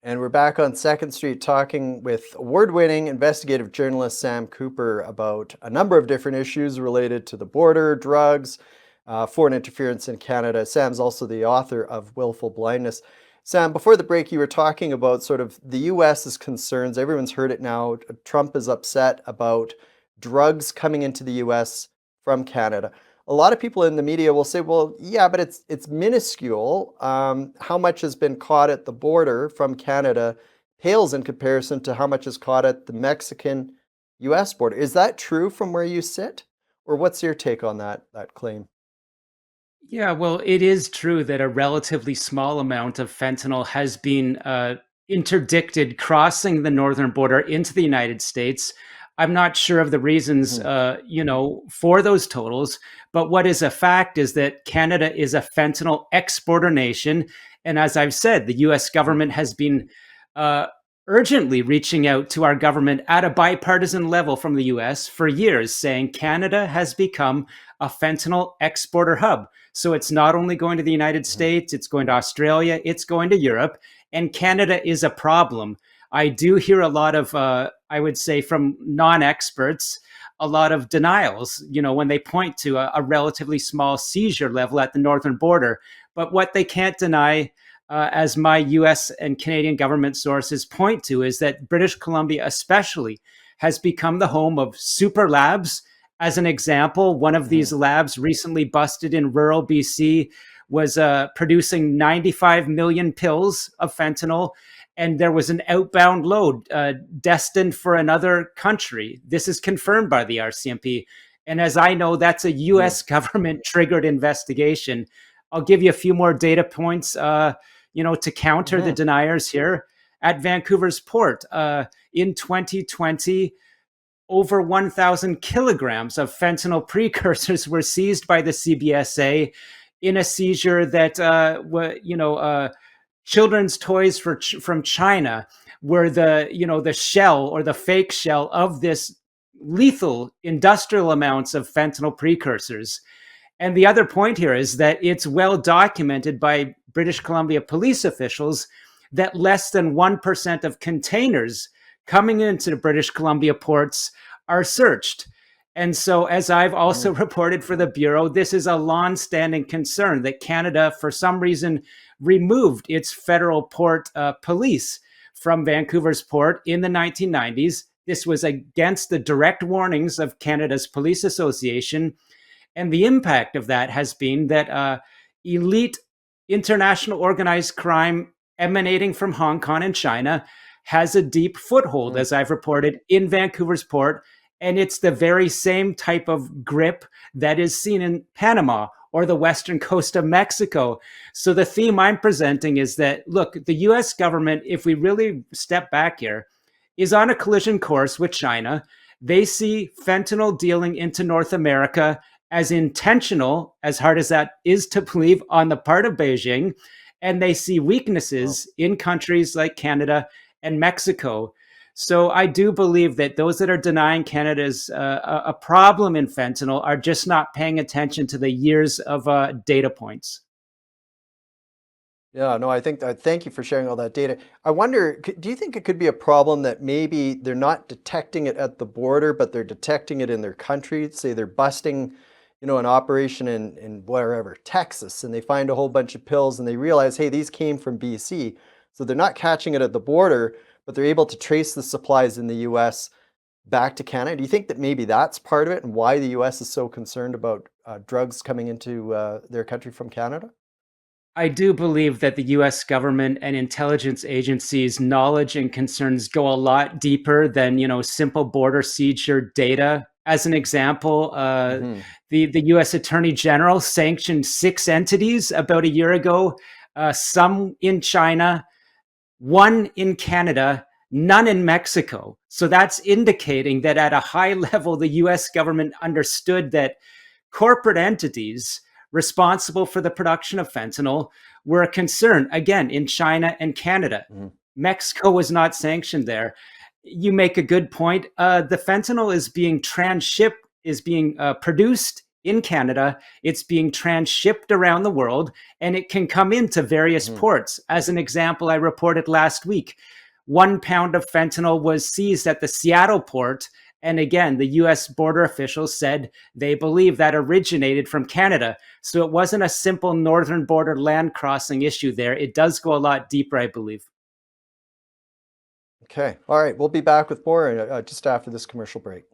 And we're back on Second Street talking with award-winning investigative journalist Sam Cooper about a number of different issues related to the border, drugs, foreign interference in Canada. Sam's also the author of Willful Blindness. Sam, before the break, you were talking about sort of the US's concerns. Everyone's heard it now. Trump is upset about drugs coming into the US from Canada. A lot of people in the media will say, well, yeah, but it's minuscule. How much has been caught at the border from Canada pales in comparison to how much is caught at the Mexican US border. Is that true from where you sit? Or what's your take on that claim? Yeah, well, it is true that a relatively small amount of fentanyl has been interdicted crossing the northern border into the United States. I'm not sure of the reasons, Hmm. for those totals, but what is a fact is that Canada is a fentanyl exporter nation, and as I've said, the U.S. government has been uh, urgently reaching out to our government at a bipartisan level from the U.S. for years, saying Canada has become a fentanyl exporter hub. So it's not only going to the United Hmm. States, it's going to Australia, it's going to Europe, and Canada is a problem. I do hear a lot of, I would say, from non experts, a lot of denials, when they point to a relatively small seizure level at the northern border. But what they can't deny, as my US and Canadian government sources point to, is that British Columbia, especially, has become the home of super labs. As an example, one of Hmm. these labs recently busted in rural BC was producing 95 million pills of fentanyl, and there was an outbound load destined for another country. This is confirmed by the RCMP. And as I know, that's a Hmm. US government triggered investigation. I'll give you a few more data points, to counter the Hmm. deniers here. At Vancouver's port, in 2020, over 1,000 kilograms of fentanyl precursors were seized by the CBSA in a seizure that, children's toys from China were the shell or the fake shell of this lethal industrial amounts of fentanyl precursors. And the other point here is that it's well documented by British Columbia police officials that less than 1% of containers coming into the British Columbia ports are searched. And so, as I've also Hmm. reported for the Bureau, this is a long-standing concern that Canada, for some reason, removed its federal port police from Vancouver's port in the 1990s. This was against the direct warnings of Canada's Police Association. And the impact of that has been that elite international organized crime emanating from Hong Kong and China has a deep foothold, Hmm. as I've reported, in Vancouver's port. And it's the very same type of grip that is seen in Panama or the western coast of Mexico. So the theme I'm presenting is that, look, the US government, if we really step back here, is on a collision course with China. They see fentanyl dealing into North America as intentional, as hard as that is to believe on the part of Beijing. And they see Wow. weaknesses in countries like Canada and Mexico. So I do believe that those that are denying Canada's a problem in fentanyl are just not paying attention to the years of data points. Yeah, no, I think that, thank you for sharing all that data. I wonder, do you think it could be a problem that maybe they're not detecting it at the border, but they're detecting it in their country? Say they're busting, an operation in wherever, Texas, and they find a whole bunch of pills and they realize, hey, these came from BC. So they're not catching it at the border, but they're able to trace the supplies in the US back to Canada. Do you think that maybe that's part of it and why the US is so concerned about drugs coming into their country from Canada? I do believe that the US government and intelligence agencies' knowledge and concerns go a lot deeper than, simple border seizure data. As an example, Hmm. the US Attorney General sanctioned 6 entities about a year ago, some in China, one in Canada, none in Mexico. So that's indicating that at a high level, the US government understood that corporate entities responsible for the production of fentanyl were a concern, again, in China and Canada. Hmm. Mexico was not sanctioned there. You make a good point. The fentanyl is being transshipped, is being produced in Canada, it's being transshipped around the world, and it can come into various ports. As an example, I reported last week, 1 pound of fentanyl was seized at the Seattle port. And again, the US border officials said they believe that originated from Canada. So it wasn't a simple northern border land crossing issue there. It does go a lot deeper, I believe. Okay. All right. We'll be back with more just after this commercial break.